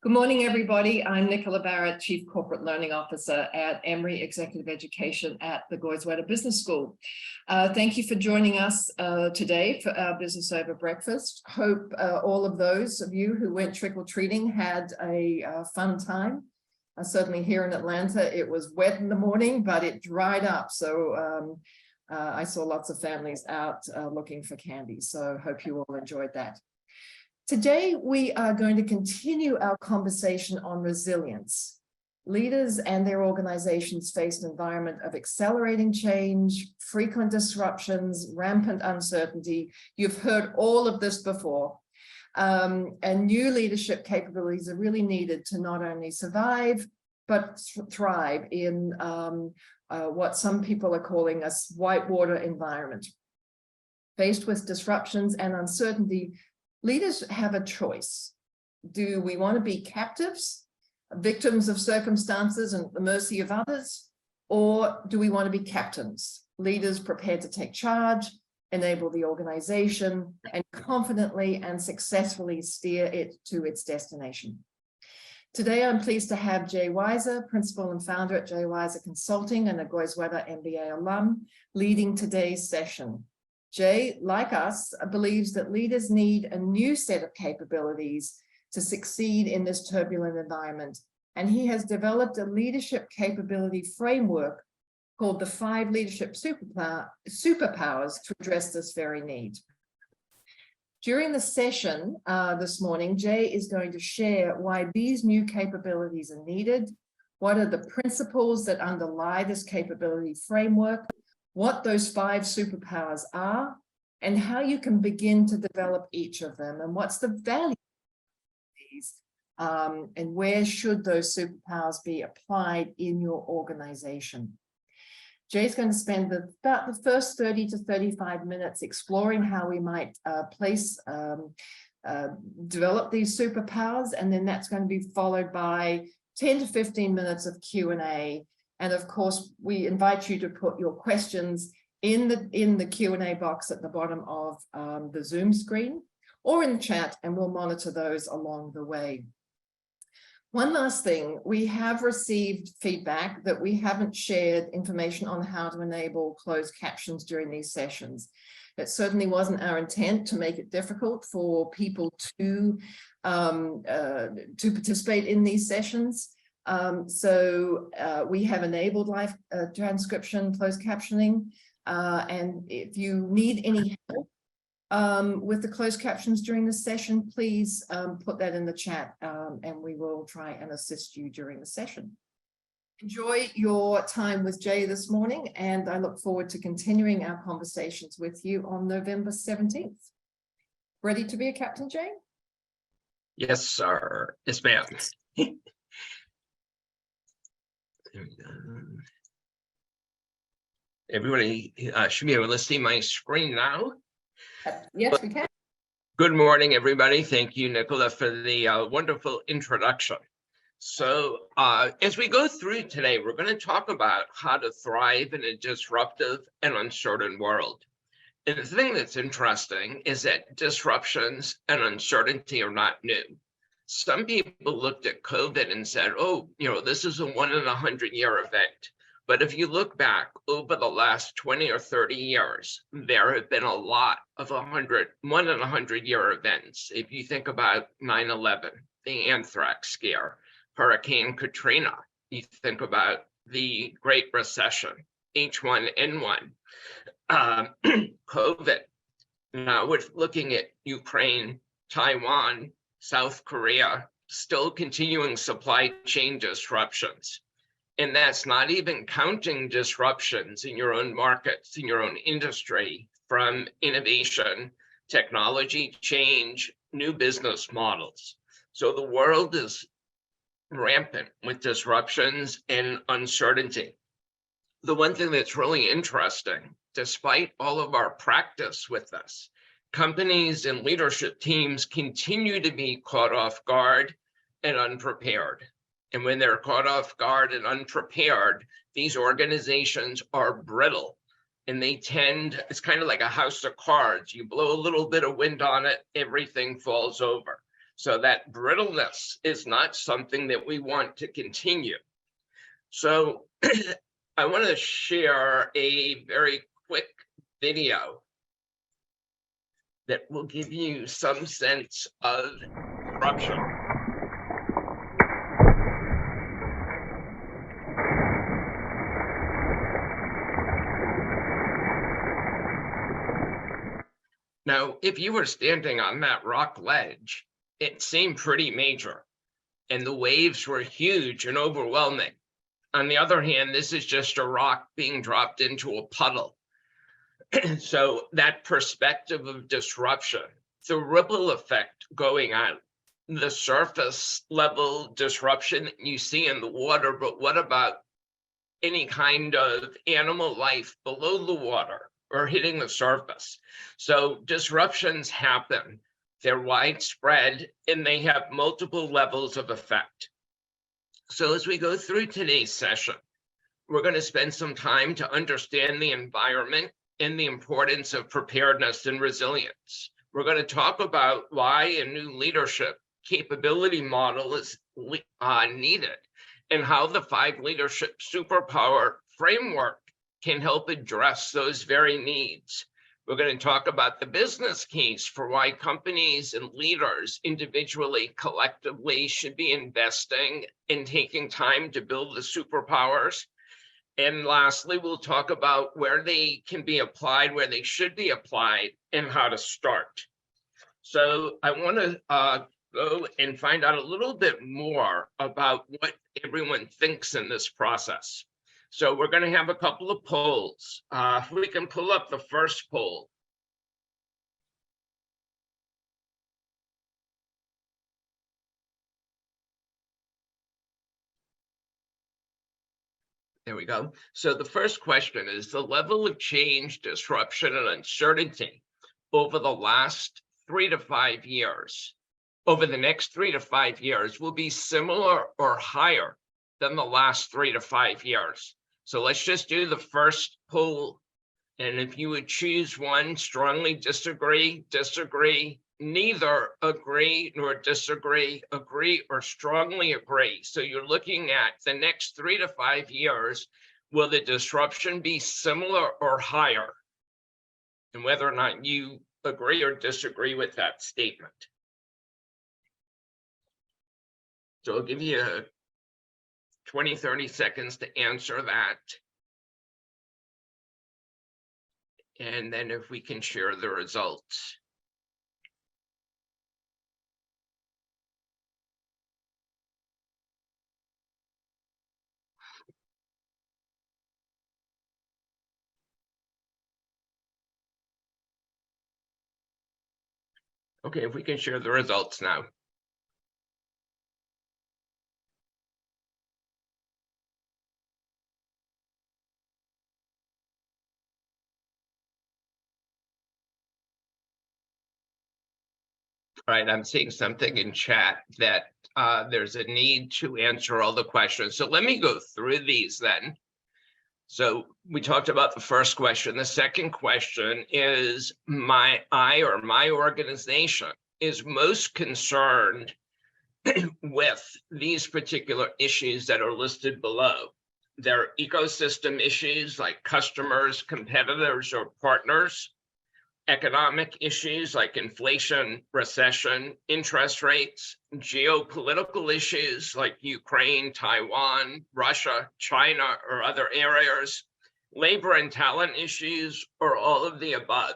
Good morning, everybody. I'm Nicola Barrett, Chief Corporate Learning Officer at Emory Executive Education at the Goizueta Business School. Thank you for joining us today for our Business Over Breakfast. Hope all of those of you who went trick-or-treating had a fun time. Certainly here in Atlanta, it was wet in the morning, but it dried up. So I saw lots of families out looking for candy. So hope you all enjoyed that. Today, we are going to continue our conversation on resilience. Leaders and their organizations face an environment of accelerating change, frequent disruptions, rampant uncertainty. You've heard all of this before. And new leadership capabilities are really needed to not only survive, but thrive in what some people are calling a whitewater environment. Faced with disruptions and uncertainty, leaders have a choice. Do we want to be captives, victims of circumstances and the mercy of others? Or do we want to be captains, leaders prepared to take charge, enable the organization, and confidently and successfully steer it to its destination? Today, I'm pleased to have Jay Weiser, Principal and Founder at Jay Weiser Consulting and a Goizueta MBA alum, leading today's session. Jay, like us, believes that leaders need a new set of capabilities to succeed in this turbulent environment. And he has developed a leadership capability framework called the Five Leadership Superpowers to address this very need. During the session this morning, Jay is going to share why these new capabilities are needed, what are the principles that underlie this capability framework, what those five superpowers are, and how you can begin to develop each of them, and what's the value of these, and where should those superpowers be applied in your organization. Jay's going to spend about the first 30 to 35 minutes exploring how we might develop these superpowers, and then that's going to be followed by 10 to 15 minutes of Q&A. And of course, we invite you to put your questions in the Q&A box at the bottom of the Zoom screen or in the chat, and we'll monitor those along the way. One last thing, we have received feedback that we haven't shared information on how to enable closed captions during these sessions. It certainly wasn't our intent to make it difficult for people to participate in these sessions. So we have enabled live transcription, closed captioning, and if you need any help with the closed captions during the session, please put that in the chat, and we will try and assist you during the session. Enjoy your time with Jay this morning, and I look forward to continuing our conversations with you on November 17th. Ready to be a captain, Jay? Yes, sir. Yes, ma'am. Everybody should be able to see my screen now. Yes, we can. Good morning, everybody. Thank you, Nicola, for the wonderful introduction. So as we go through today, we're going to talk about how to thrive in a disruptive and uncertain world. And the thing that's interesting is that disruptions and uncertainty are not new. Some people looked at COVID and said, oh, this is a 1 in 100-year event. But if you look back over the last 20 or 30 years, there have been a lot of 1 in 100-year events. If you think about 9/11, the anthrax scare, Hurricane Katrina, you think about the Great Recession, H1N1, COVID. Now we're looking at Ukraine, Taiwan, South Korea, still continuing supply chain disruptions. And that's not even counting disruptions in your own markets, in your own industry, from innovation, technology change, new business models. So the world is rampant with disruptions and uncertainty. The one thing that's really interesting, despite all of our practice with this, companies and leadership teams continue to be caught off guard and unprepared. And when they're caught off guard and unprepared, these organizations are brittle and they tend, it's kind of like a house of cards. You blow a little bit of wind on it, everything falls over. So that brittleness is not something that we want to continue. So I want to share a very quick video that will give you some sense of disruption. Now, if you were standing on that rock ledge, it seemed pretty major, and the waves were huge and overwhelming. On the other hand, this is just a rock being dropped into a puddle. So that perspective of disruption, the ripple effect going on, the surface level disruption that you see in the water, but what about any kind of animal life below the water or hitting the surface? So disruptions happen, they're widespread, and they have multiple levels of effect. So as we go through today's session, we're going to spend some time to understand the environment and the importance of preparedness and resilience. We're going to talk about why a new leadership capability model is needed, and how the Five Leadership Superpower framework can help address those very needs. We're going to talk about the business case for why companies and leaders individually, collectively should be investing and taking time to build the superpowers. And lastly, we'll talk about where they can be applied, where they should be applied, and how to start. So I want to go and find out a little bit more about what everyone thinks in this process. So we're going to have a couple of polls. If we can pull up the first poll. There we go. So the first question is the level of change, disruption, and uncertainty over the last 3 to 5 years, over the next 3 to 5 years, will be similar or higher than the last 3 to 5 years. So let's just do the first poll. And if you would choose one, strongly disagree, disagree, neither, agree nor disagree, agree or strongly agree. So you're looking at the next 3 to 5 years, will the disruption be similar or higher? And whether or not you agree or disagree with that statement. So I'll give you 20, 30 seconds to answer that. And then if we can share the results. Okay, if we can share the results now. All right, I'm seeing something in chat that there's a need to answer all the questions. So let me go through these then. So we talked about the first question. The second question is my organization is most concerned with these particular issues that are listed below. There are ecosystem issues like customers, competitors, or partners, economic issues like inflation, recession, interest rates, geopolitical issues like Ukraine, Taiwan, Russia, China, or other areas, labor and talent issues, or all of the above.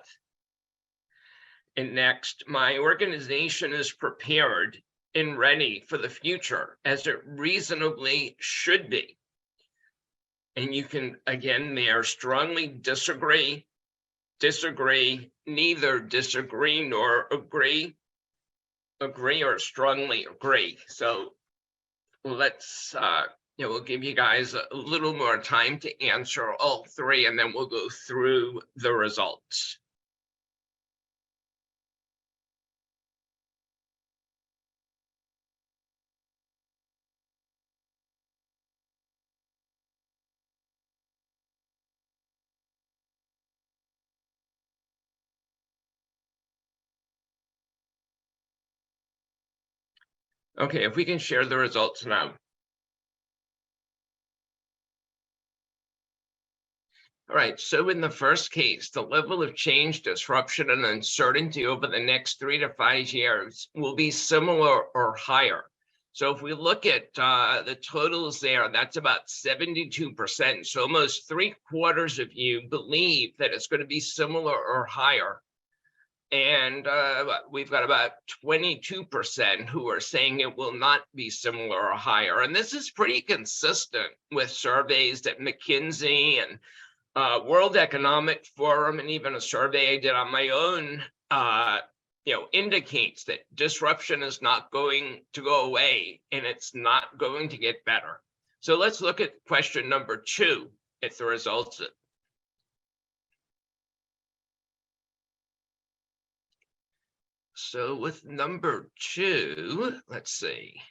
And next, my organization is prepared and ready for the future as it reasonably should be. And you can, again, there strongly disagree, disagree, neither disagree nor agree, agree or strongly agree. So let's, we'll give you guys a little more time to answer all three, and then we'll go through the results. Okay, if we can share the results now. All right, so in the first case, the level of change, disruption, and uncertainty over the next 3 to 5 years will be similar or higher. So if we look at the totals there, that's about 72%. So almost 3/4 of you believe that it's going to be similar or higher. And we've got about 22% who are saying it will not be similar or higher. And this is pretty consistent with surveys that McKinsey and World Economic Forum, and even a survey I did on my own, indicates that disruption is not going to go away and it's not going to get better. So let's look at question number 2 at the results. So with number 2, let's see.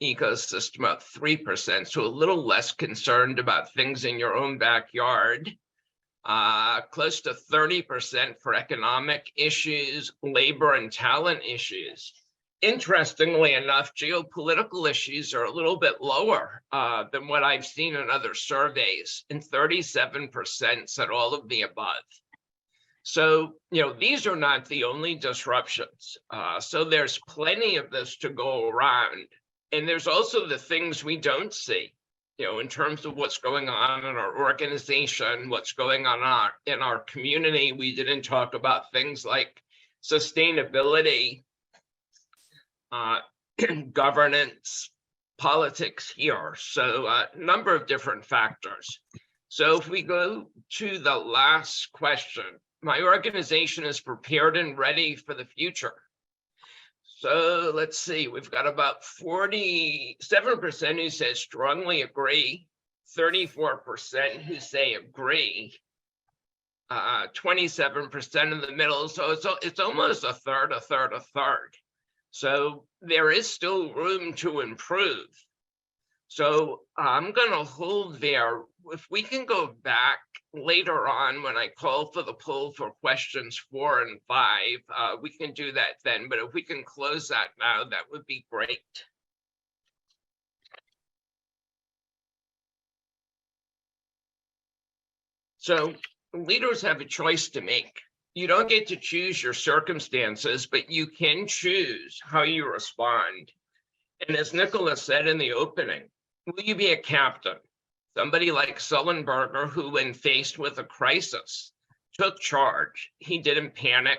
Ecosystem up 3%, so a little less concerned about things in your own backyard. Close to 30% for economic issues, labor and talent issues. Interestingly enough, geopolitical issues are a little bit lower than what I've seen in other surveys, and 37% said all of the above. So, these are not the only disruptions. So there's plenty of this to go around. And there's also the things we don't see, in terms of what's going on in our organization, what's going on in our community. We didn't talk about things like sustainability, governance, politics here. So a number of different factors. So if we go to the last question, my organization is prepared and ready for the future. So let's see, we've got about 47% who say strongly agree, 34% who say agree, 27% in the middle. So it's almost a third. So there is still room to improve. So I'm going to hold there. If we can go back later on when I call for the poll for questions 4 and 5, we can do that then. But if we can close that now, that would be great. So leaders have a choice to make. You don't get to choose your circumstances, but you can choose how you respond. And as Nicholas said in the opening, will you be a captain? Somebody like Sullenberger, who when faced with a crisis, took charge. He didn't panic.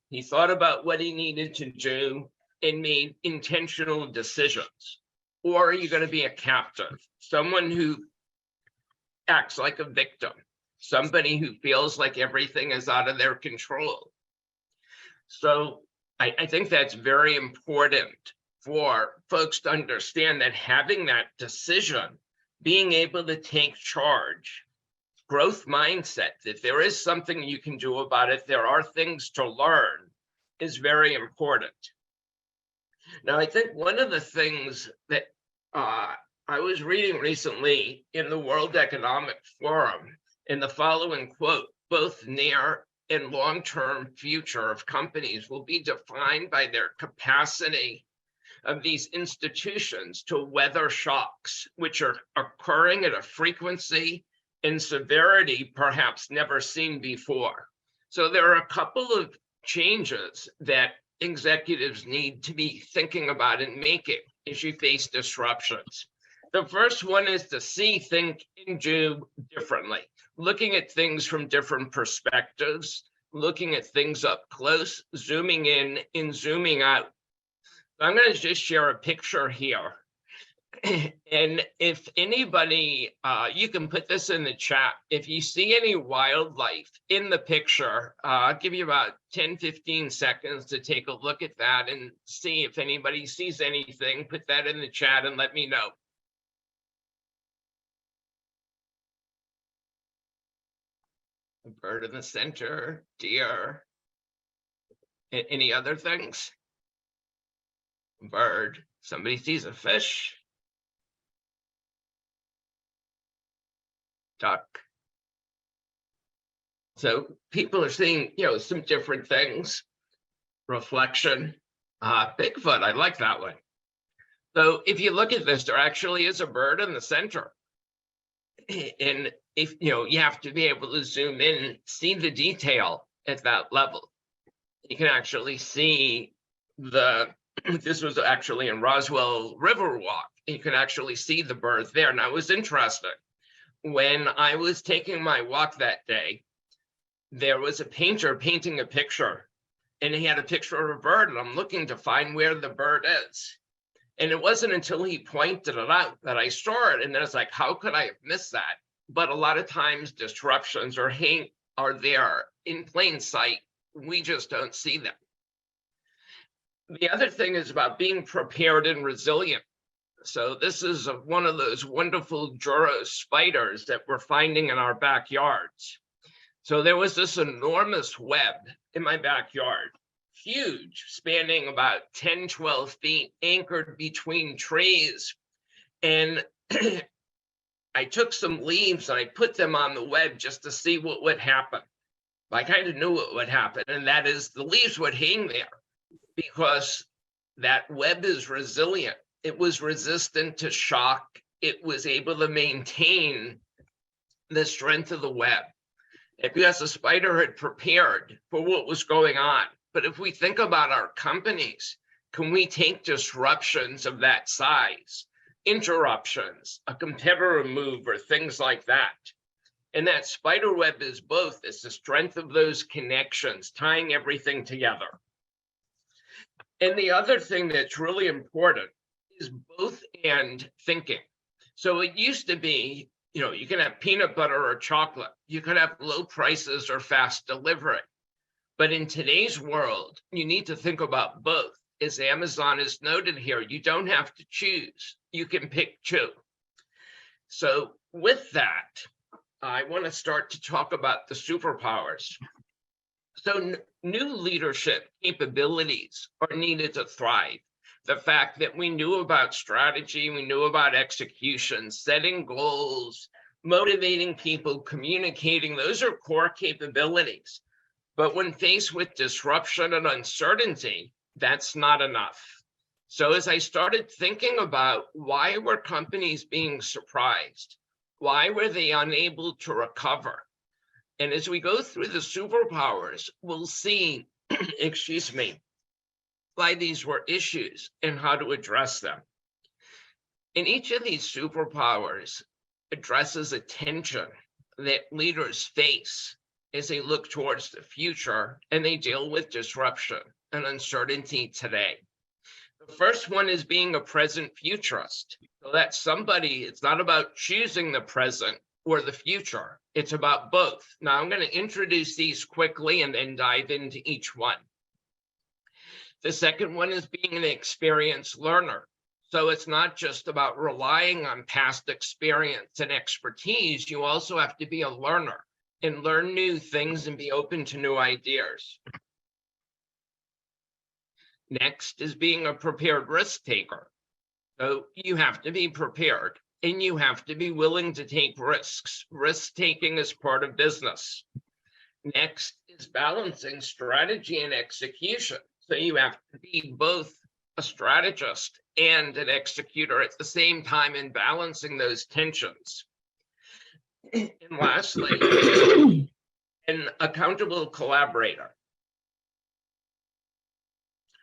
He thought about what he needed to do and made intentional decisions. Or are you going to be a captive? Someone who acts like a victim, somebody who feels like everything is out of their control. So I think that's very important for folks to understand, that having that decision, being able to take charge, growth mindset, that there is something you can do about it, there are things to learn, is very important. Now, I think one of the things that I was reading recently in the World Economic Forum, in the following quote, both near and long-term future of companies will be defined by their capacity of these institutions to weather shocks, which are occurring at a frequency and severity perhaps never seen before. So there are a couple of changes that executives need to be thinking about and making as you face disruptions. The first one is to see, think, and do differently, looking at things from different perspectives, looking at things up close, zooming in and zooming out. I'm going to just share a picture here. And if anybody, you can put this in the chat. If you see any wildlife in the picture, I'll give you about 10-15 seconds to take a look at that and see if anybody sees anything. Put that in the chat and let me know. A bird in the center, deer. Any other things? Bird. Somebody sees a fish. Duck. So people are seeing, some different things. Reflection. Bigfoot, I like that one. So if you look at this, there actually is a bird in the center. And if you have to be able to zoom in, see the detail at that level. You can actually see this was actually in Roswell Riverwalk. You can actually see the bird there. Now it was interesting. When I was taking my walk that day, there was a painter painting a picture, and he had a picture of a bird, and I'm looking to find where the bird is. And it wasn't until he pointed it out that I saw it. And then it's like, how could I have missed that? But a lot of times disruptions are there in plain sight. We just don't see them. The other thing is about being prepared and resilient. So this is one of those wonderful Juro spiders that we're finding in our backyards. So there was this enormous web in my backyard, huge, spanning about 10, 12 feet, anchored between trees. And I took some leaves and I put them on the web just to see what would happen. I kind of knew what would happen, and that is the leaves would hang there because that web is resilient. It was resistant to shock. It was able to maintain the strength of the web. And because the spider had prepared for what was going on. But if we think about our companies, can we take disruptions of that size, interruptions, a competitor move, or things like that? And that spider web is both. It's the strength of those connections, tying everything together. And the other thing that's really important is both and thinking. So it used to be, you can have peanut butter or chocolate. You could have low prices or fast delivery. But in today's world, you need to think about both. As Amazon is noted here, you don't have to choose. You can pick two. So with that, I want to start to talk about the superpowers. So new leadership capabilities are needed to thrive. The fact that we knew about strategy, we knew about execution, setting goals, motivating people, communicating, those are core capabilities. But when faced with disruption and uncertainty, that's not enough. So as I started thinking about why were companies being surprised? Why were they unable to recover? And as we go through the superpowers, we'll see, excuse me, why these were issues and how to address them. And each of these superpowers addresses a tension that leaders face as they look towards the future and they deal with disruption and uncertainty today. The first one is being a present futurist. So that's somebody, it's not about choosing the present or the future, it's about both. Now I'm going to introduce these quickly and then dive into each one. The second one is being an experienced learner. So it's not just about relying on past experience and expertise, you also have to be a learner and learn new things and be open to new ideas. Next is being a prepared risk taker. So you have to be prepared and you have to be willing to take risks. Risk taking is part of business. Next is balancing strategy and execution. So you have to be both a strategist and an executor at the same time in balancing those tensions. And lastly, an accountable collaborator.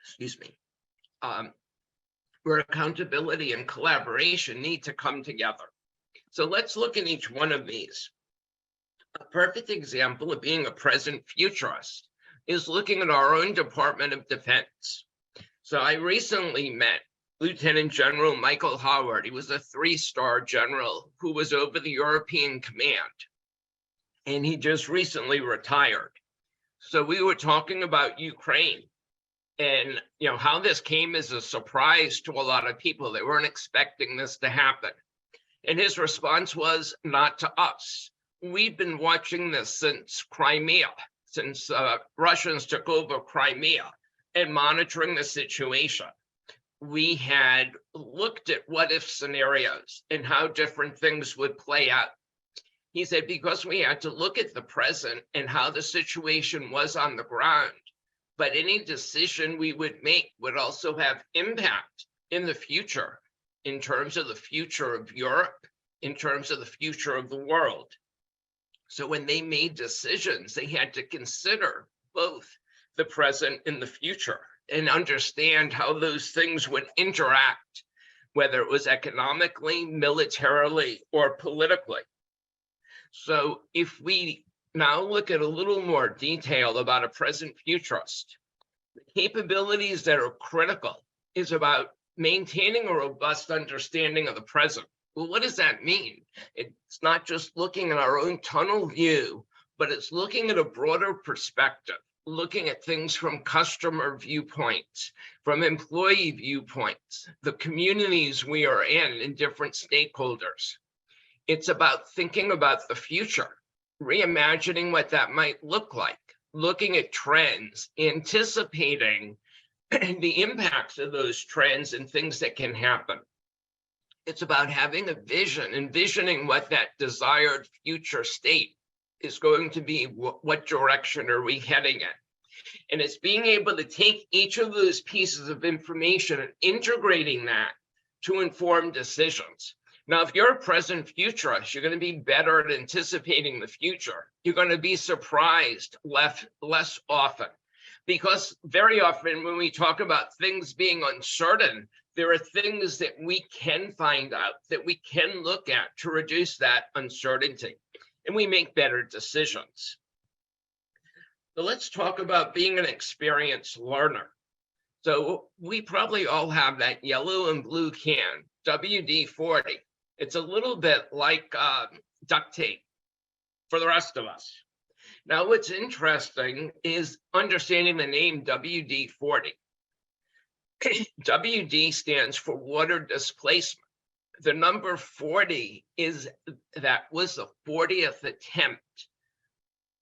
Excuse me. Where accountability and collaboration need to come together. So let's look at each one of these. A perfect example of being a present futurist is looking at our own Department of Defense. So I recently met Lieutenant General Michael Howard. He was a 3-star general who was over the European Command, and he just recently retired. So we were talking about Ukraine and how this came as a surprise to a lot of people. They weren't expecting this to happen. And his response was, not to us. We've been watching this since Crimea, since Russians took over Crimea, and monitoring the situation. We had looked at what if scenarios and how different things would play out. He said, because we had to look at the present and how the situation was on the ground, but any decision we would make would also have impact in the future, in terms of the future of Europe, in terms of the future of the world. So when they made decisions, they had to consider both the present and the future and understand how those things would interact, whether it was economically, militarily, or politically. So if we now look at a little more detail about a present futurist, the capabilities that are critical is about maintaining a robust understanding of the present. Well, what does that mean? It's not just looking at our own tunnel view, but it's looking at a broader perspective, looking at things from customer viewpoints, from employee viewpoints, the communities we are in different stakeholders. It's about thinking about the future, reimagining what that might look like, looking at trends, anticipating the impacts of those trends and things that can happen. It's about having a vision, envisioning what that desired future state is going to be. What direction are we heading in? And it's being able to take each of those pieces of information and integrating that to inform decisions. Now, if you're a present futurist, you're going to be better at anticipating the future. You're going to be surprised less often, because very often when we talk about things being uncertain, there are things that we can find out, that we can look at to reduce that uncertainty, and we make better decisions. So let's talk about being an experienced learner. So we probably all have that yellow and blue can, WD-40. It's a little bit like duct tape for the rest of us. Now, what's interesting is understanding the name WD-40. WD stands for water displacement. The number 40 was the 40th attempt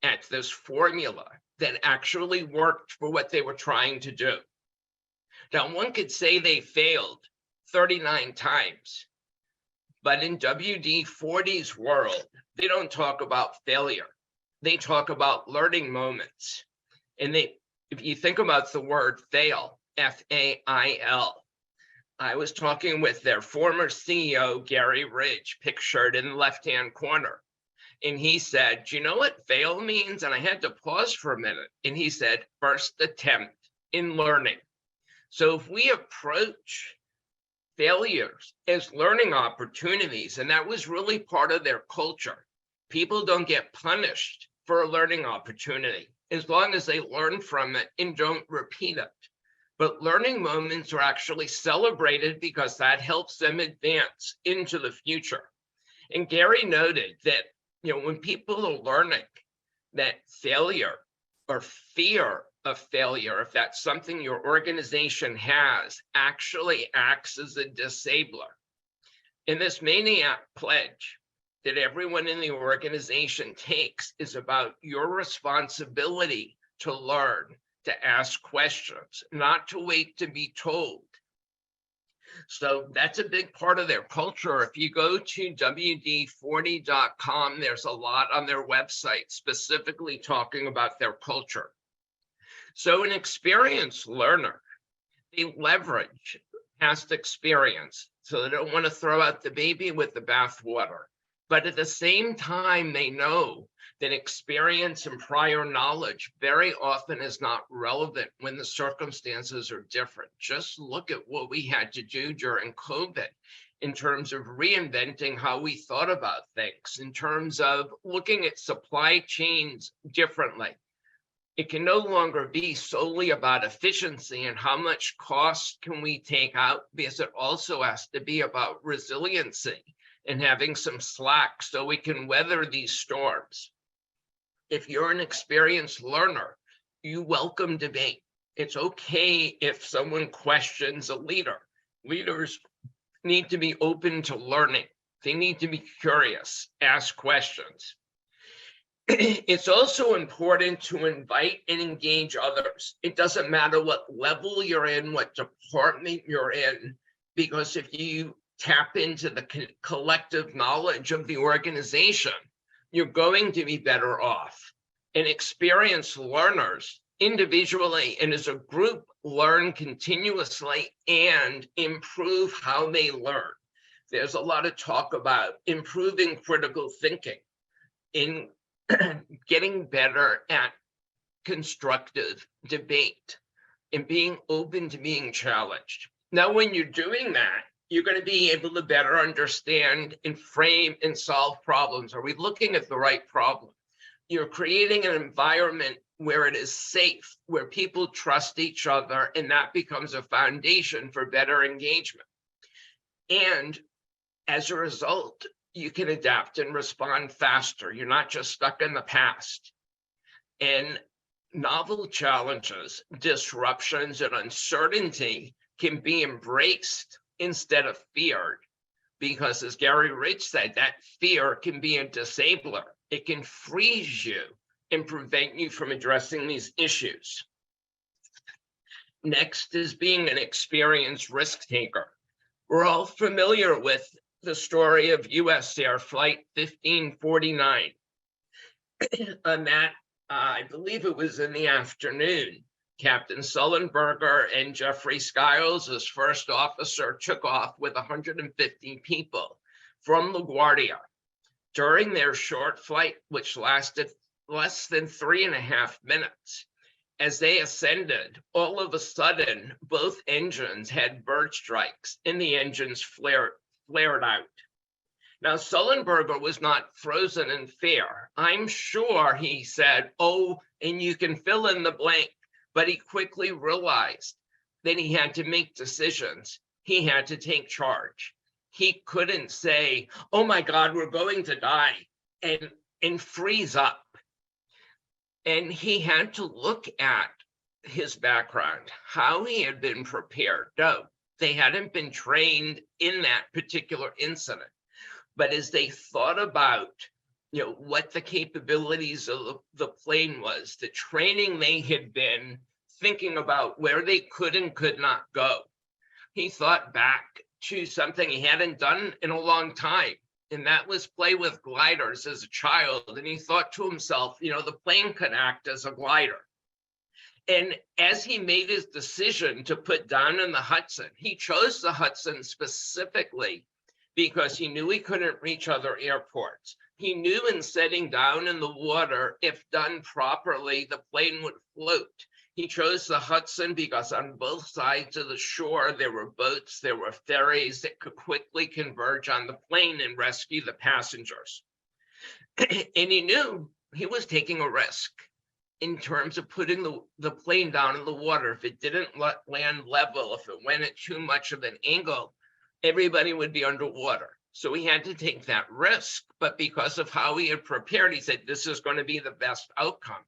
at this formula that actually worked for what they were trying to do. Now, one could say they failed 39 times, but in WD-40's world, they don't talk about failure. They talk about learning moments. And if you think about the word fail, F-A-I-L, I was talking with their former CEO, Gary Ridge, pictured in the left-hand corner. And he said, do you know what fail means? And I had to pause for a minute. And he said, first attempt in learning. So if we approach failures as learning opportunities, and that was really part of their culture, people don't get punished for a learning opportunity as long as they learn from it and don't repeat it. But learning moments are actually celebrated because that helps them advance into the future. And Gary noted that, when people are learning, that failure or fear of failure, if that's something your organization has, actually acts as a disabler. And this maniac pledge that everyone in the organization takes is about your responsibility to learn, to ask questions, not to wait to be told. So that's a big part of their culture. If you go to WD40.com, there's a lot on their website specifically talking about their culture. So an experienced learner, they leverage past experience. So they don't want to throw out the baby with the bathwater. But at the same time, they know that experience and prior knowledge very often is not relevant when the circumstances are different. Just look at what we had to do during COVID in terms of reinventing how we thought about things, in terms of looking at supply chains differently. It can no longer be solely about efficiency and how much cost can we take out, because it also has to be about resiliency and having some slack so we can weather these storms. If you're an experienced learner, you welcome debate. It's okay if someone questions a leader. Leaders need to be open to learning. They need to be curious, ask questions. It's also important to invite and engage others. It doesn't matter what level you're in, what department you're in, because if you tap into the collective knowledge of the organization, you're going to be better off. And experienced learners individually and as a group, learn continuously and improve how they learn. There's a lot of talk about improving critical thinking, in getting better at constructive debate and being open to being challenged. Now, when you're doing that, you're going to be able to better understand and frame and solve problems. Are we looking at the right problem? You're creating an environment where it is safe, where people trust each other, and that becomes a foundation for better engagement. And as a result, you can adapt and respond faster. You're not just stuck in the past. And novel challenges, disruptions, and uncertainty can be embraced instead of feared. Because as Gary Rich said, that fear can be a disabler. It can freeze you and prevent you from addressing these issues. Next is being an experienced risk taker. We're all familiar with the story of US Air Flight 1549. On that, I believe it was in the afternoon, Captain Sullenberger and Jeffrey Skiles, as first officer, took off with 150 people from LaGuardia. During their short flight, which lasted less than 3.5 minutes, as they ascended, all of a sudden, both engines had bird strikes and the engines flared out. Now, Sullenberger was not frozen in fear. I'm sure he said, oh, and you can fill in the blank, but he quickly realized that he had to make decisions. He had to take charge. He couldn't say, oh my God, we're going to die, and freeze up. And he had to look at his background, how he had been prepared. No, they hadn't been trained in that particular incident. But as they thought about, what the capabilities of the plane was, the training they had been thinking about where they could and could not go, he thought back to something he hadn't done in a long time. And that was play with gliders as a child. And he thought to himself, the plane could act as a glider. And as he made his decision to put down in the Hudson, he chose the Hudson specifically because he knew he couldn't reach other airports. He knew in setting down in the water, if done properly, the plane would float. He chose the Hudson because on both sides of the shore, there were boats, there were ferries that could quickly converge on the plane and rescue the passengers. And he knew he was taking a risk in terms of putting the plane down in the water. If it didn't land level, if it went at too much of an angle, everybody would be underwater. So he had to take that risk. But because of how he had prepared, he said, this is going to be the best outcome.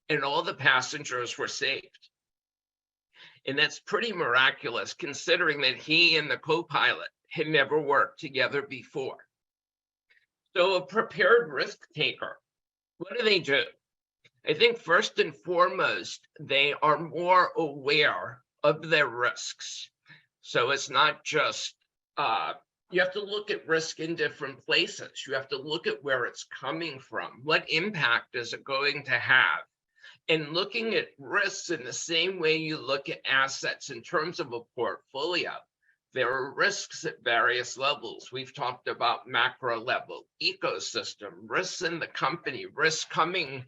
And all the passengers were saved. And that's pretty miraculous, considering that he and the co-pilot had never worked together before. So a prepared risk taker, what do? I think first and foremost, they are more aware of their risks. So it's not just, you have to look at risk in different places. You have to look at where it's coming from. What impact is it going to have? And looking at risks in the same way you look at assets in terms of a portfolio, there are risks at various levels. We've talked about macro level, ecosystem, risks in the company, risks coming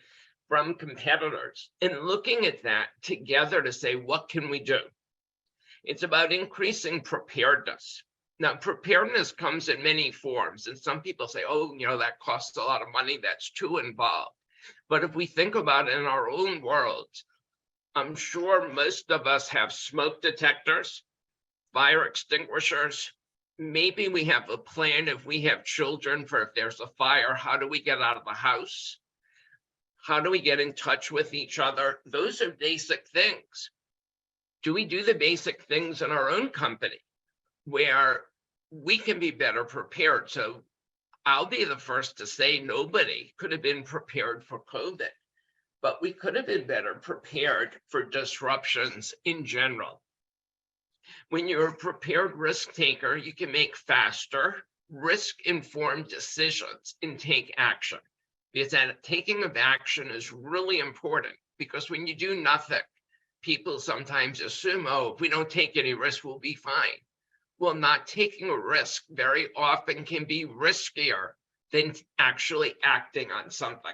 from competitors, and looking at that together to say, what can we do? It's about increasing preparedness. Now, preparedness comes in many forms, and some people say, oh, that costs a lot of money, that's too involved. But if we think about it in our own worlds, I'm sure most of us have smoke detectors, fire extinguishers. Maybe we have a plan if we have children for if there's a fire, how do we get out of the house? How do we get in touch with each other? Those are basic things. Do we do the basic things in our own company where we can be better prepared? So I'll be the first to say nobody could have been prepared for COVID, but we could have been better prepared for disruptions in general. When you're a prepared risk taker, you can make faster, risk-informed decisions and take action. Because that taking of action is really important, because when you do nothing, people sometimes assume, oh, if we don't take any risk, we'll be fine. Well, not taking a risk very often can be riskier than actually acting on something.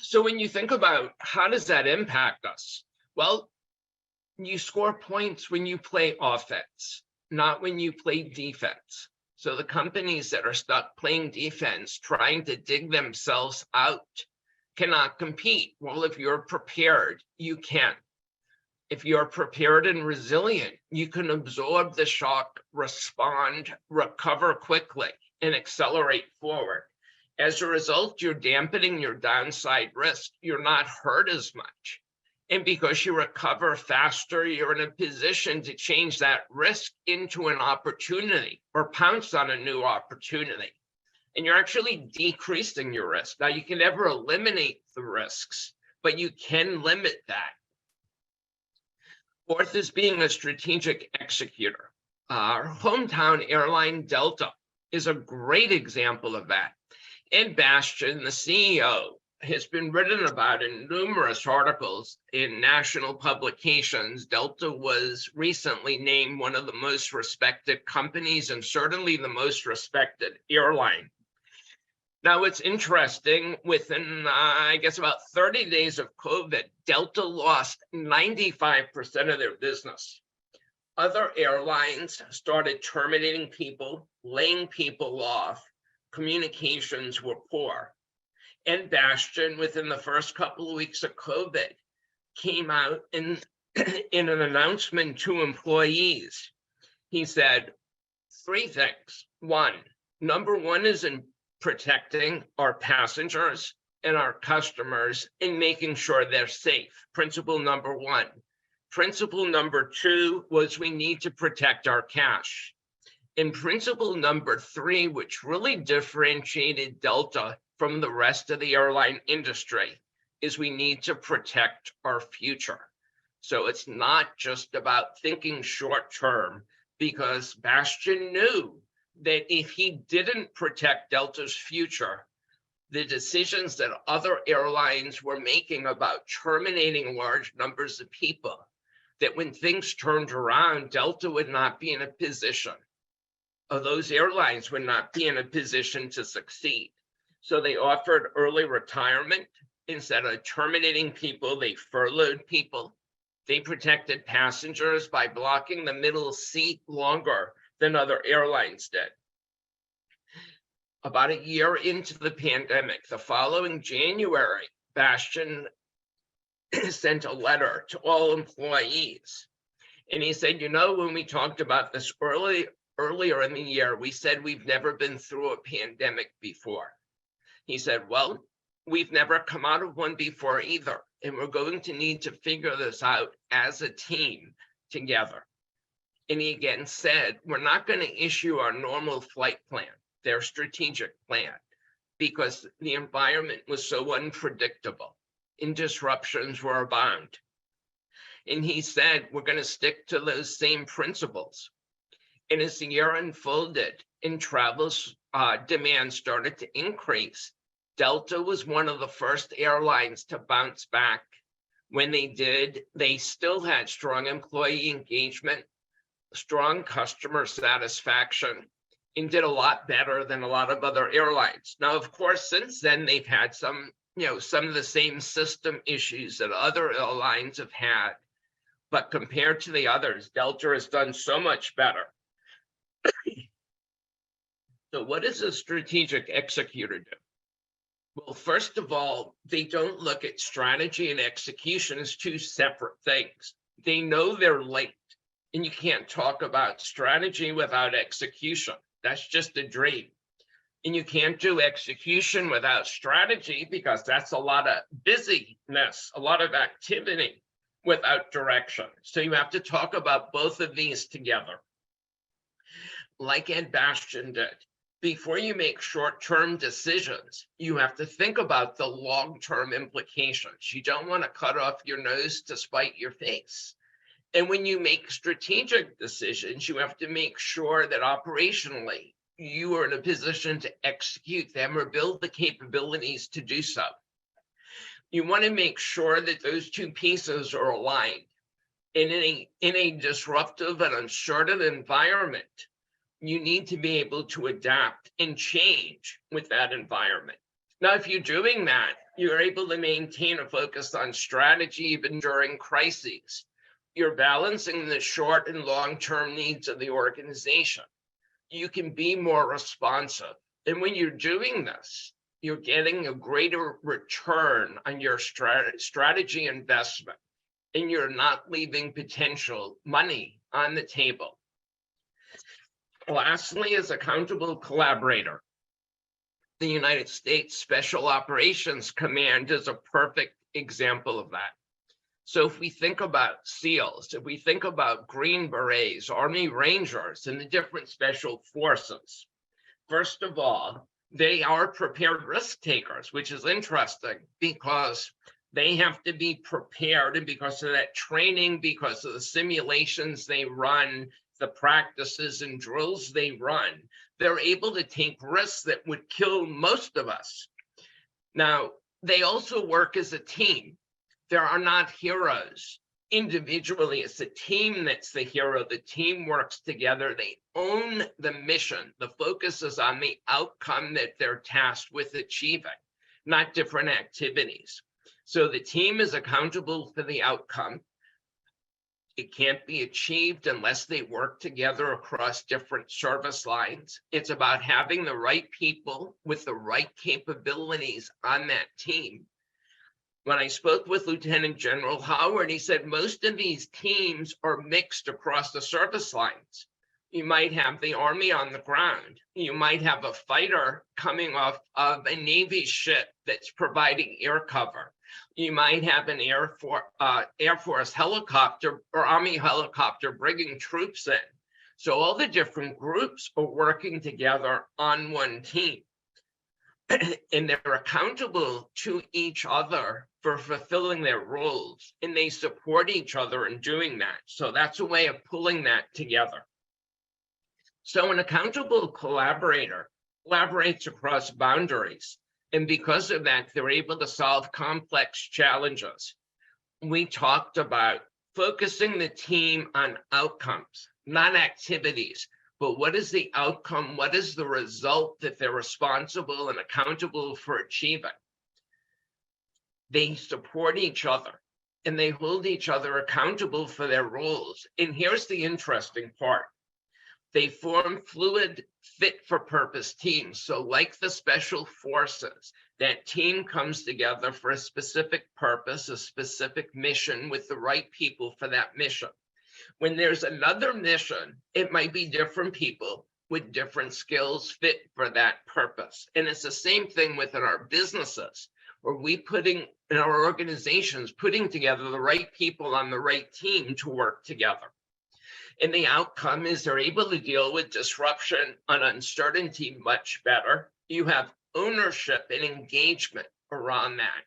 So when you think about how does that impact us? Well, you score points when you play offense, not when you play defense. So the companies that are stuck playing defense, trying to dig themselves out, cannot compete. Well, if you're prepared, you can. If you're prepared and resilient, you can absorb the shock, respond, recover quickly, and accelerate forward. As a result, you're dampening your downside risk. You're not hurt as much. And because you recover faster, you're in a position to change that risk into an opportunity or pounce on a new opportunity. And you're actually decreasing your risk. Now, you can never eliminate the risks, but you can limit that. Fourth is being a strategic executor. Our hometown airline, Delta, is a great example of that. Ed Bastian, the CEO, has been written about in numerous articles in national publications. Delta was recently named one of the most respected companies and certainly the most respected airline. Now, it's interesting, within, I guess, about 30 days of COVID, Delta lost 95% of their business. Other airlines started terminating people, laying people off. Communications were poor. Ed Bastian, within the first couple of weeks of COVID, came out in an announcement to employees. He said 3 things. Number one is in protecting our passengers and our customers and making sure they're safe. Principle number 1. Principle number 2 was we need to protect our cash. And principle number 3, which really differentiated Delta from the rest of the airline industry, is we need to protect our future. So it's not just about thinking short term, because Bastian knew that if he didn't protect Delta's future, the decisions that other airlines were making about terminating large numbers of people, that when things turned around, Delta would not be in a position, or those airlines would not be in a position to succeed. So they offered early retirement. Instead of terminating people, they furloughed people. They protected passengers by blocking the middle seat longer than other airlines did. About a year into the pandemic, the following January, Bastian sent a letter to all employees. And he said, you know, when we talked about this earlier in the year, we said we've never been through a pandemic before. He said, well, we've never come out of one before either. And we're going to need to figure this out as a team together. And he again said, we're not going to issue our normal flight plan, their strategic plan, because the environment was so unpredictable and disruptions were abound. And he said, we're going to stick to those same principles. And as the year unfolded and travel's demand started to increase, Delta was one of the first airlines to bounce back. When they did, they still had strong employee engagement, strong customer satisfaction, and did a lot better than a lot of other airlines. Now, of course, since then, they've had some of the same system issues that other airlines have had. But compared to the others, Delta has done so much better. So what does a strategic executor do? Well, first of all, they don't look at strategy and execution as two separate things. They know they're linked, and you can't talk about strategy without execution. That's just a dream. And you can't do execution without strategy, because that's a lot of busyness, a lot of activity without direction. So you have to talk about both of these together. Like Ed Bastian did. Before you make short-term decisions, you have to think about the long-term implications. You don't want to cut off your nose to spite your face. And when you make strategic decisions, you have to make sure that operationally you are in a position to execute them or build the capabilities to do so. You want to make sure that those two pieces are aligned. In a disruptive and uncertain environment, you need to be able to adapt and change with that environment. Now, if you're doing that, you're able to maintain a focus on strategy even during crises. You're balancing the short and long-term needs of the organization. You can be more responsive. And when you're doing this, you're getting a greater return on your strategy investment, and you're not leaving potential money on the table. Lastly, as accountable collaborator, the United States Special Operations Command is a perfect example of that. So if we think about SEALs, if we think about Green Berets, Army Rangers, and the different special forces, first of all, they are prepared risk takers, which is interesting because they have to be prepared, and because of that training, because of the simulations they run, the practices and drills they run, they're able to take risks that would kill most of us. Now, they also work as a team. There are not heroes individually. It's the team that's the hero. The team works together. They own the mission. The focus is on the outcome that they're tasked with achieving, not different activities. So the team is accountable for the outcome. It can't be achieved unless they work together across different service lines. It's about having the right people with the right capabilities on that team. When I spoke with Lieutenant General Howard, he said most of these teams are mixed across the service lines. You might have the Army on the ground. You might have a fighter coming off of a Navy ship that's providing air cover. You might have an Air Force helicopter or Army helicopter bringing troops in. So all the different groups are working together on one team. And they're accountable to each other for fulfilling their roles, and they support each other in doing that. So that's a way of pulling that together. So an accountable collaborator collaborates across boundaries, and because of that, they're able to solve complex challenges. We talked about focusing the team on outcomes, not activities. But what is the outcome? What is the result that they're responsible and accountable for achieving? They support each other and they hold each other accountable for their roles. And here's the interesting part. They form fluid, fit-for-purpose teams. So like the special forces, that team comes together for a specific purpose, a specific mission with the right people for that mission. When there's another mission, it might be different people with different skills fit for that purpose. And it's the same thing within our businesses, where we putting in our organizations, putting together the right people on the right team to work together. And the outcome is they're able to deal with disruption and uncertainty much better. You have ownership and engagement around that.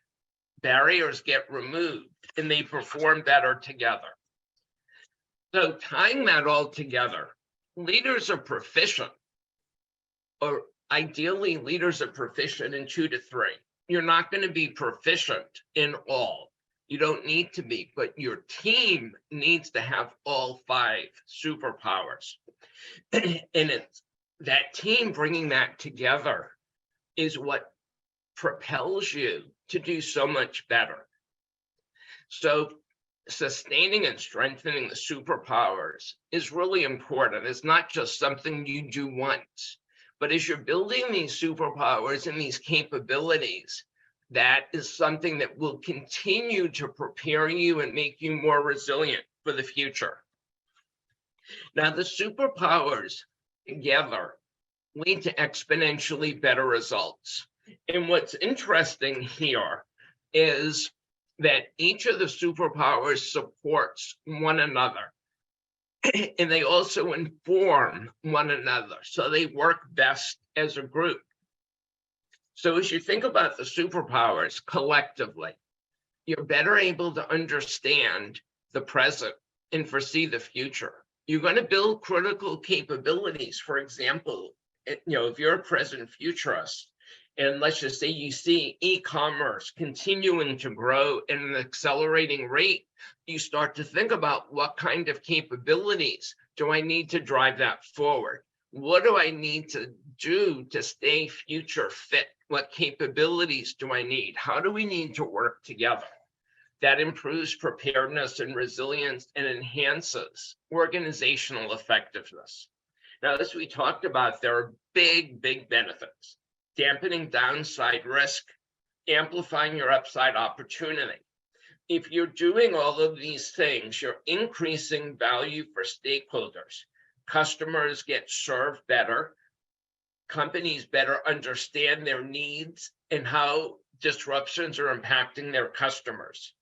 Barriers get removed and they perform better together. So tying that all together, leaders are proficient, or ideally leaders are proficient in 2 to 3. You're not going to be proficient in all. You don't need to be, but your team needs to have all 5 superpowers. And it's that team bringing that together is what propels you to do so much better. So sustaining and strengthening the superpowers is really important. It's not just something you do once, but as you're building these superpowers and these capabilities, that is something that will continue to prepare you and make you more resilient for the future. Now, the superpowers together lead to exponentially better results. And what's interesting here is that each of the superpowers supports one another, and they also inform one another, so they work best as a group. So as you think about the superpowers collectively, you're better able to understand the present and foresee the future. You're going to build critical capabilities, for example, if you're a present futurist, and let's just say you see e-commerce continuing to grow at an accelerating rate, you start to think about what kind of capabilities do I need to drive that forward? What do I need to do to stay future fit? What capabilities do I need? How do we need to work together? That improves preparedness and resilience and enhances organizational effectiveness. Now, as we talked about, there are big benefits. Dampening downside risk, amplifying your upside opportunity. If you're doing all of these things, you're increasing value for stakeholders. Customers get served better. Companies better understand their needs and how disruptions are impacting their customers.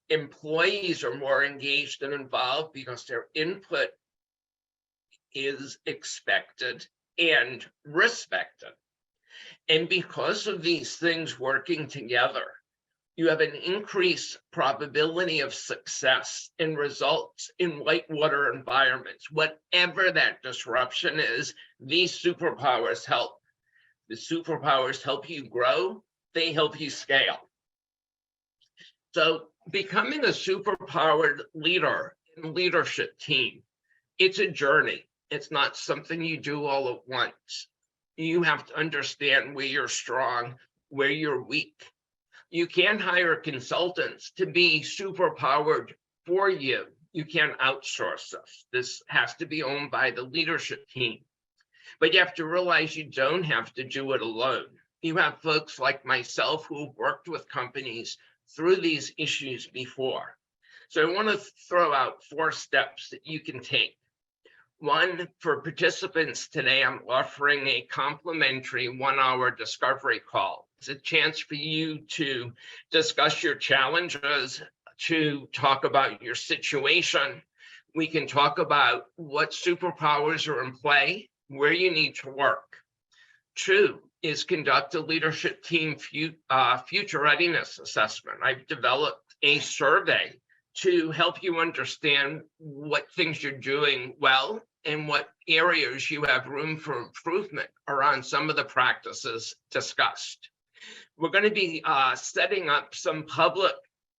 Employees are more engaged and involved because their input is expected and respected. And because of these things working together, you have an increased probability of success and results in whitewater environments. Whatever that disruption is, these superpowers help. The superpowers help you grow, they help you scale. So becoming a superpowered leader and leadership team, it's a journey. It's not something you do all at once. You have to understand where you're strong, where you're weak. You can't hire consultants to be superpowered for you. You can't outsource this. This has to be owned by the leadership team. But you have to realize you don't have to do it alone. You have folks like myself who have worked with companies through these issues before. So I want to throw out 4 steps that you can take. One, for participants today, I'm offering a complimentary 1-hour discovery call. It's a chance for you to discuss your challenges, to talk about your situation. We can talk about what superpowers are in play, where you need to work. 2 is conduct a leadership team future readiness assessment. I've developed a survey to help you understand what things you're doing well and what areas you have room for improvement around some of the practices discussed. We're going to be setting up some public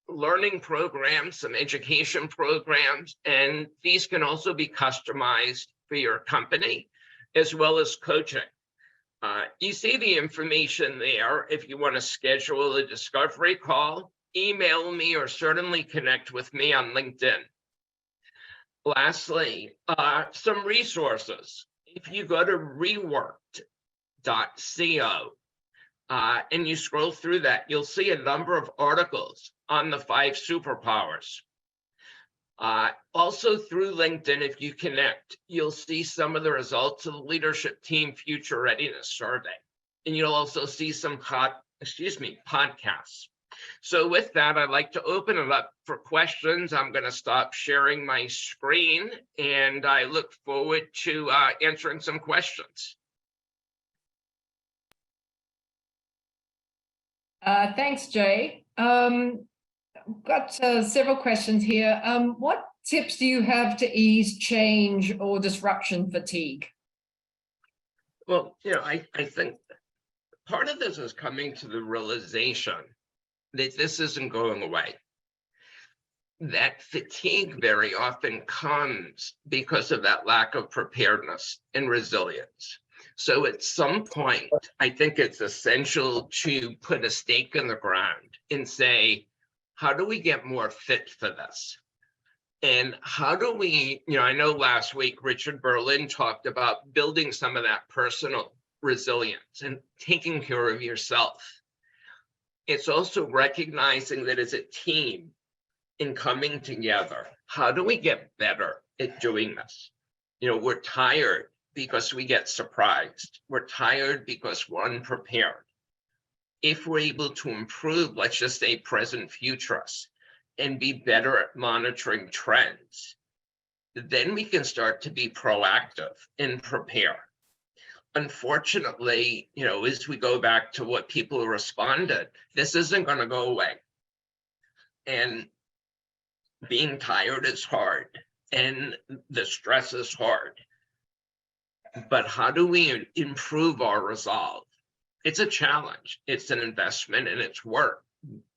learning programs, some education programs, and these can also be customized for your company as well as coaching. You see the information there. If you want to schedule a discovery call, email me or certainly connect with me on LinkedIn. Lastly, some resources. If you go to reworked.co and you scroll through that, you'll see a number of articles on the 5 superpowers. Also through LinkedIn, if you connect, you'll see some of the results of the leadership team future readiness survey. And you'll also see some podcasts. So with that, I'd like to open it up for questions. I'm going to stop sharing my screen, and I look forward to answering some questions. Thanks, Jay. Got several questions here. What tips do you have to ease change or disruption fatigue? Well, I think part of this is coming to the realization that this isn't going away. That fatigue very often comes because of that lack of preparedness and resilience. So at some point, I think it's essential to put a stake in the ground and say, how do we get more fit for this? And how do we, I know last week, Richard Berlin talked about building some of that personal resilience and taking care of yourself. It's also recognizing that as a team in coming together, how do we get better at doing this? We're tired because we get surprised. We're tired because we're unprepared. If we're able to improve, let's just say present futurists, and be better at monitoring trends, then we can start to be proactive and prepare. Unfortunately, as we go back to what people responded, this isn't going to go away. And being tired is hard, and the stress is hard. but how do we improve our resolve? It's a challenge, it's an investment, and it's work,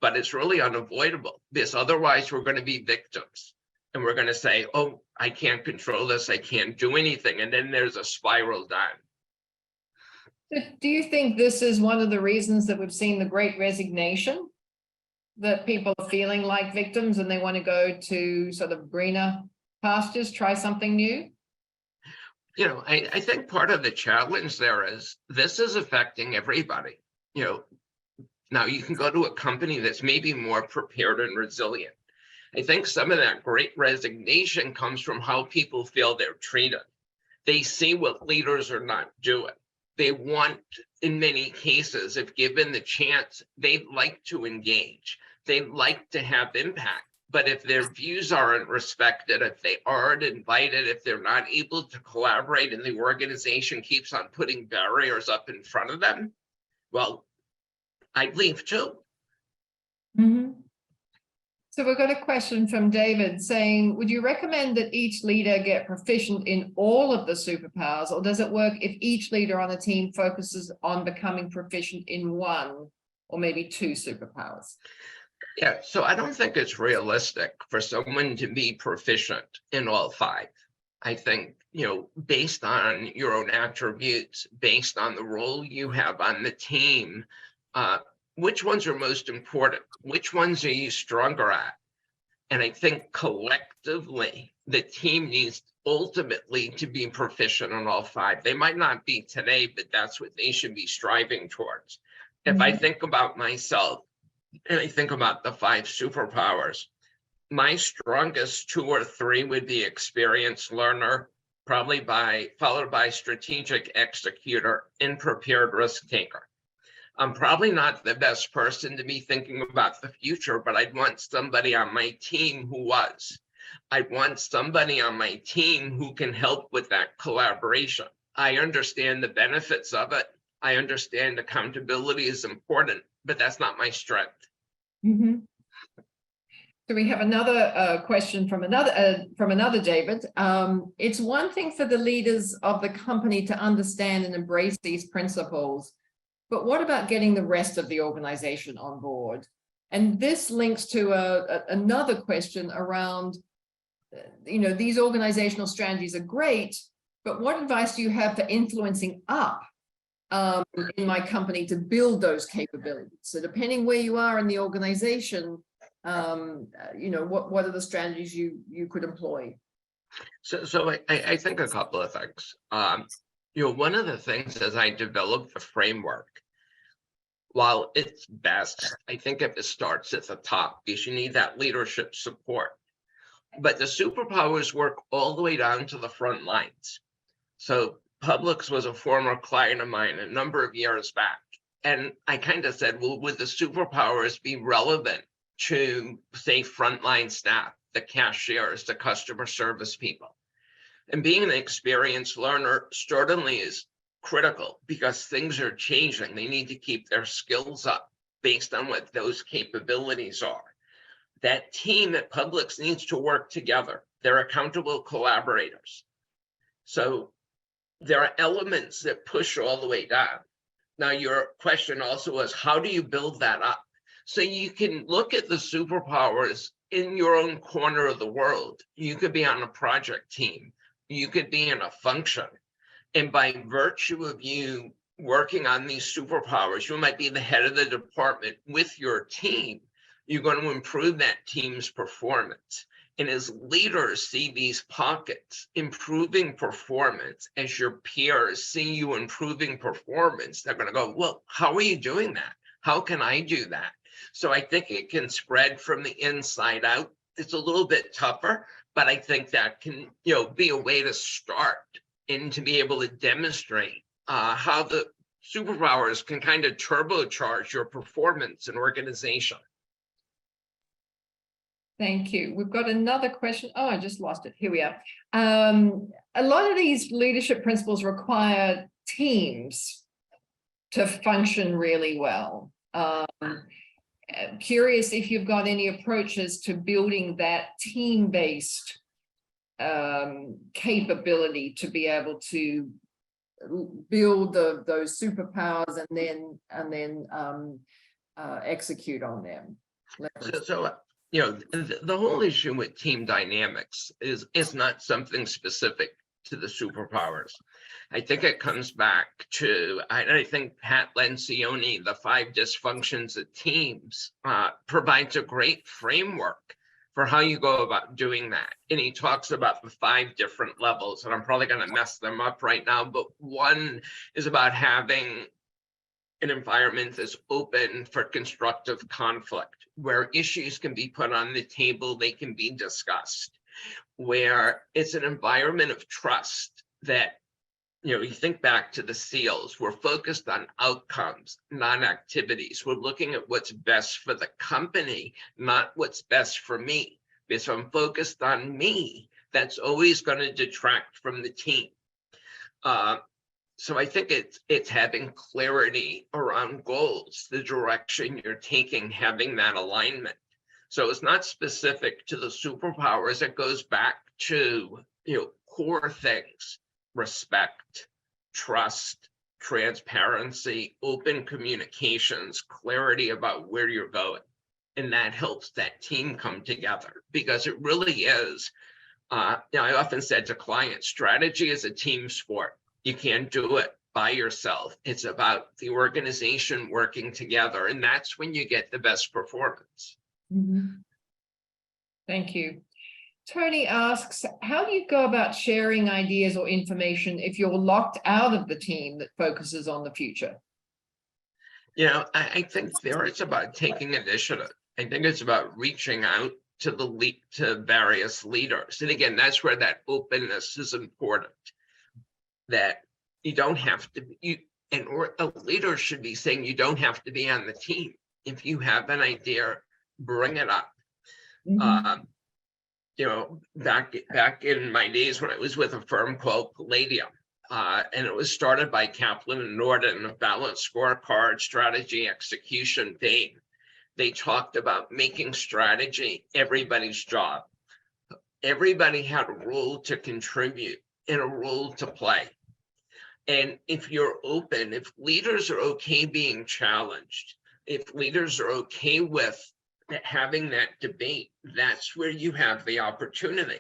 but it's really unavoidable, because otherwise we're going to be victims. And we're going to say, oh, I can't control this, I can't do anything. And then there's a spiral down. Do you think this is one of the reasons that we've seen the Great Resignation? That people are feeling like victims and they want to go to sort of greener pastures, try something new? You know, I think part of the challenge there is this is affecting everybody. You know, now you can go to a company that's maybe more prepared and resilient. I think some of that Great Resignation comes from how people feel they're treated. They see what leaders are not doing. They want, in many cases, if given the chance, they'd like to engage. They'd like to have impact. But if their views aren't respected, if they aren't invited, if they're not able to collaborate and the organization keeps on putting barriers up in front of them, well, I'd leave too. Mm-hmm. So we've got a question from David saying, would you recommend that each leader get proficient in all of the superpowers, or does it work if each leader on a team focuses on becoming proficient in one or maybe two superpowers? Yeah, so I don't think it's realistic for someone to be proficient in all five. I think, you know, based on your own attributes, based on the role you have on the team, which ones are most important? Which ones are you stronger at? And I think collectively, the team needs ultimately to be proficient in all five. They might not be today, but that's what they should be striving towards. If I think about myself, and I think about the five superpowers, my strongest two or three would be experienced learner, probably followed by strategic executor and prepared risk taker. I'm probably not the best person to be thinking about the future, but I'd want somebody on my team who was. I'd want somebody on my team who can help with that collaboration. I understand the benefits of it. I understand accountability is important, but that's not my strength. Mm-hmm. So we have another question from another David. It's one thing for the leaders of the company to understand and embrace these principles, but what about getting the rest of the organization on board? And this links to another question around, you know, these organizational strategies are great, but what advice do you have for influencing up in my company to build those capabilities? So depending where you are in the organization, you know, what are the strategies you could employ? So I think a couple of things. You know, one of the things as I developed the framework, while it's best, I think if it starts at the top, because you need that leadership support. But the superpowers work all the way down to the front lines. So Publix was a former client of mine a number of years back. And I kind of said, well, would the superpowers be relevant to, say, frontline staff, the cashiers, the customer service people? And being an experienced learner certainly is critical because things are changing. They need to keep their skills up based on what those capabilities are. That team at Publix needs to work together. They're accountable collaborators. So there are elements that push all the way down. Now, your question also was, how do you build that up? So you can look at the superpowers in your own corner of the world. You could be on a project team. You could be in a function. And by virtue of you working on these superpowers, you might be the head of the department with your team. You're going to improve that team's performance. And as leaders see these pockets improving performance, as your peers see you improving performance, they're going to go, well, how are you doing that? How can I do that? So I think it can spread from the inside out. It's a little bit tougher, but I think that can, you know, be a way to start and to be able to demonstrate how the superpowers can kind of turbocharge your performance and organization. Thank you. We've got another question. Oh, I just lost it. Here we are. A lot of these leadership principles require teams to function really well. Curious if you've got any approaches to building that team-based capability to be able to build those superpowers and then execute on them. So the whole issue with team dynamics is not something specific to the superpowers. I think it comes back to, I think Pat Lencioni, the 5 dysfunctions of teams, provides a great framework for how you go about doing that. And he talks about the 5 different levels, and I'm probably going to mess them up right now, but one is about having an environment that's open for constructive conflict, where issues can be put on the table, they can be discussed, where it's an environment of trust that, you think back to the SEALs, we're focused on outcomes, not activities. We're looking at what's best for the company, not what's best for me. Because if I'm focused on me, that's always going to detract from the team. So I think it's having clarity around goals, the direction you're taking, having that alignment. So it's not specific to the superpowers. It goes back to, core things: respect, trust, transparency, open communications, clarity about where you're going. And that helps that team come together, because it really is. I often said to clients, strategy is a team sport. You can't do it by yourself. It's about the organization working together, and that's when you get the best performance. Mm-hmm. Thank you. Tony asks, how do you go about sharing ideas or information if you're locked out of the team that focuses on the future? I think there it's about taking initiative. I think it's about reaching out to various leaders. And again, that's where that openness is important. That you don't have to or a leader should be saying you don't have to be on the team. If you have an idea, bring it up. Mm-hmm. Back in my days when I was with a firm called Palladium, and it was started by Kaplan and Norton, a balanced scorecard, strategy, execution vein. They talked about making strategy everybody's job. Everybody had a role to contribute and a role to play. And if you're open, if leaders are okay being challenged, if leaders are okay with having that debate, that's where you have the opportunity.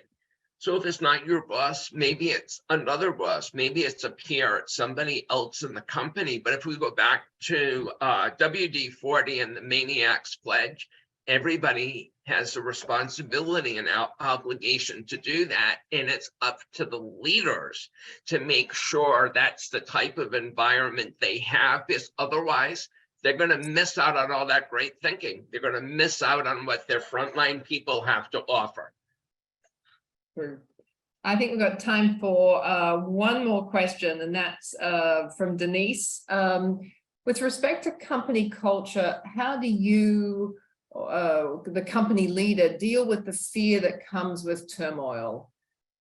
So if it's not your boss, maybe it's another boss, maybe it's a peer, it's somebody else in the company. But if we go back to WD-40 and the Maniac's Pledge, everybody has a responsibility and obligation to do that. And it's up to the leaders to make sure that's the type of environment they have, because otherwise they're going to miss out on all that great thinking. They're going to miss out on what their frontline people have to offer. I think we've got time for one more question, and that's from Denise. With respect to company culture, how do you, the company leader, deal with the fear that comes with turmoil?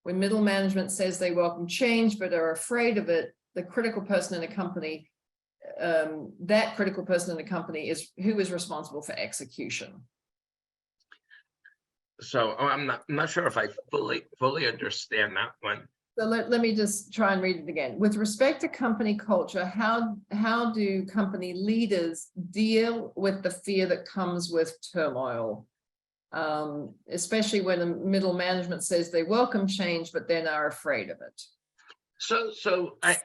When middle management says they welcome change but are afraid of it, the critical person in a company, that critical person in the company is who is responsible for execution. So I'm not sure if I fully understand that one. So let me just try and read it again. With respect to company culture, how do company leaders deal with the fear that comes with turmoil? Especially when the middle management says they welcome change, but then are afraid of it. So I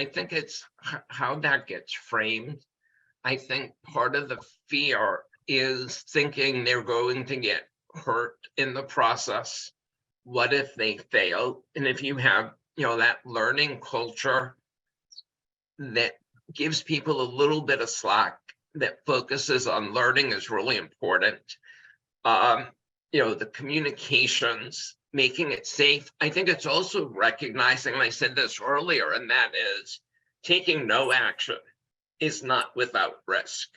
think it's how that gets framed. I think part of the fear is thinking they're going to get hurt in the process. What if they fail? And if you have, that learning culture that gives people a little bit of slack, that focuses on learning is really important. The communications, making it safe. I think it's also recognizing, and I said this earlier, and that is taking no action is not without risk.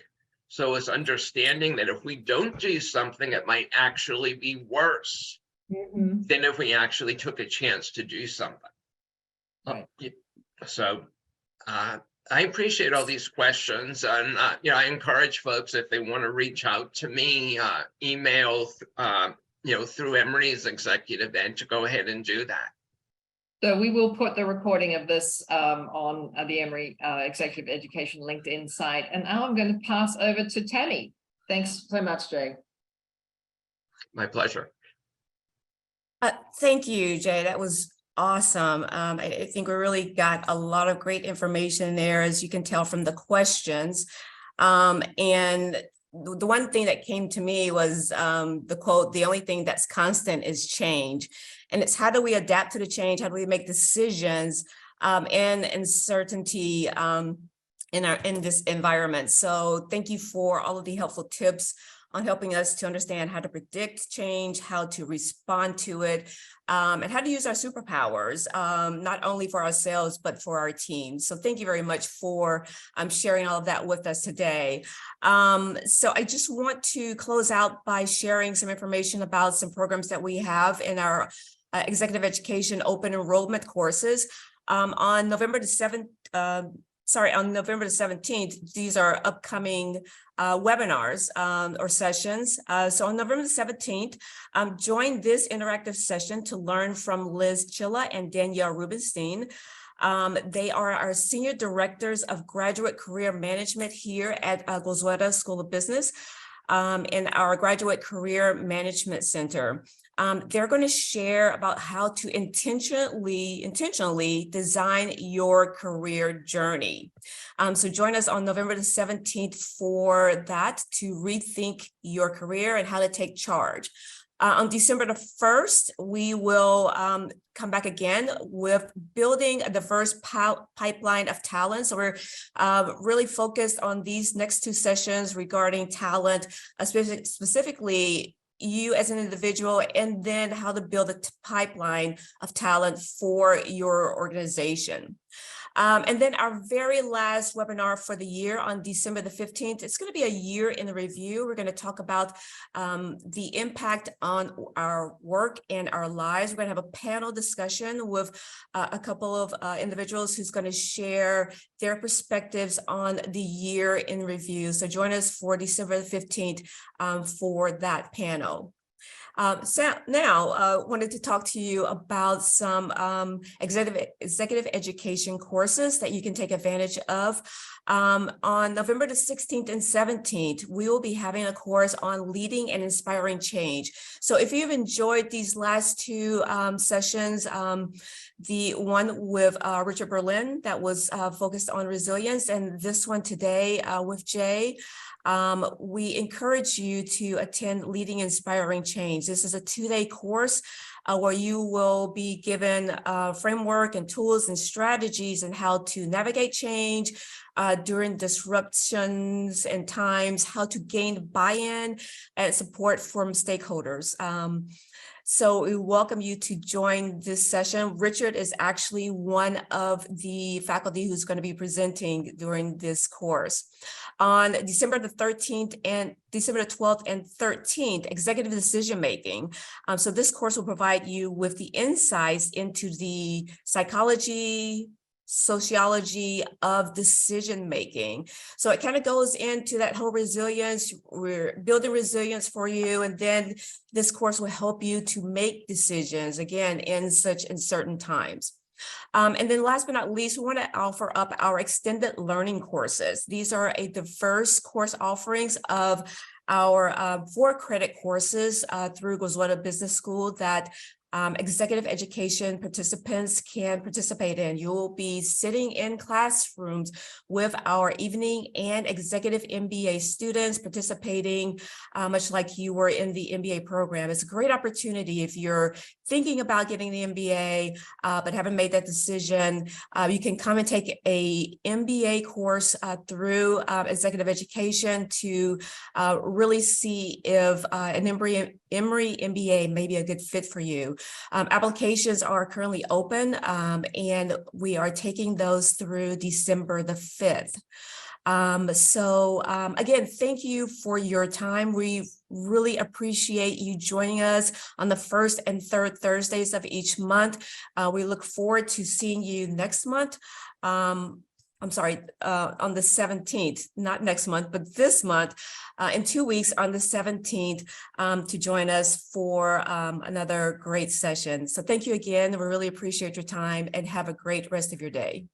So it's understanding that if we don't do something, it might actually be worse than if we actually took a chance to do something. Right. So I appreciate all these questions, and I encourage folks, if they want to reach out to me, email, through Emory's executive ed, to go ahead and do that. So we will put the recording of this on the Emory Executive Education LinkedIn site. And now I'm going to pass over to Tammy. Thanks so much, Jay. My pleasure. Thank you, Jay. That was awesome. I think we really got a lot of great information there, as you can tell from the questions. And the one thing that came to me was the quote, "The only thing that's constant is change." And it's how do we adapt to the change? How do we make decisions and uncertainty in this environment? So thank you for all of the helpful tips on helping us to understand how to predict change, how to respond to it, and how to use our superpowers, not only for ourselves, but for our teams. So thank you very much for sharing all of that with us today. So I just want to close out by sharing some information about some programs that we have in our executive education open enrollment courses. On November the 17th, these are upcoming webinars or sessions. So on November the 17th, join this interactive session to learn from Liz Chilla and Danielle Rubenstein. They are our senior directors of graduate career management here at Goizueta School of Business in our Graduate Career Management Center. They're going to share about how to intentionally design your career journey. So join us on November the 17th for that, to rethink your career and how to take charge. On December the 1st, we will come back again with building a diverse pipeline of talent. So we're really focused on these next two sessions regarding talent, specifically you as an individual, and then how to build a pipeline of talent for your organization. And then our very last webinar for the year on December the 15th, it's going to be a year in the review. We're going to talk about the impact on our work and our lives. We're going to have a panel discussion with a couple of individuals who's going to share their perspectives on the year in review. So join us for December the 15th for that panel. So now wanted to talk to you about some executive education courses that you can take advantage of. On November the 16th and 17th, we will be having a course on leading and inspiring change. So if you've enjoyed these last two sessions, the one with Richard Berlin that was focused on resilience, and this one today with Jay, we encourage you to attend Leading Inspiring Change. This is a 2-day course where you will be given a framework and tools and strategies and how to navigate change during disruptions and times, how to gain buy-in and support from stakeholders. So we welcome you to join this session. Richard is actually one of the faculty who's going to be presenting during this course. On December the 13th and December the 12th and 13th, executive decision making. So this course will provide you with the insights into the psychology, sociology of decision making. So it kind of goes into that whole resilience. We're building resilience for you, and then this course will help you to make decisions again in such uncertain times. And then last but not least, we want to offer up our extended learning courses. These are a diverse course offerings of our 4-credit courses through Goizueta Business School that executive education participants can participate in. You will be sitting in classrooms with our evening and executive MBA students participating much like you were in the MBA program. It's a great opportunity if you're thinking about getting the MBA but haven't made that decision. You can come and take a MBA course through executive education to really see if an Emory MBA may be a good fit for you. Applications are currently open and we are taking those through December the 5th. Again, thank you for your time. We really appreciate you joining us on the first and third Thursdays of each month. We look forward to seeing you next month. I'm sorry, on the 17th, not next month, but this month, in 2 weeks on the 17th, to join us for another great session. So thank you again. We really appreciate your time and have a great rest of your day.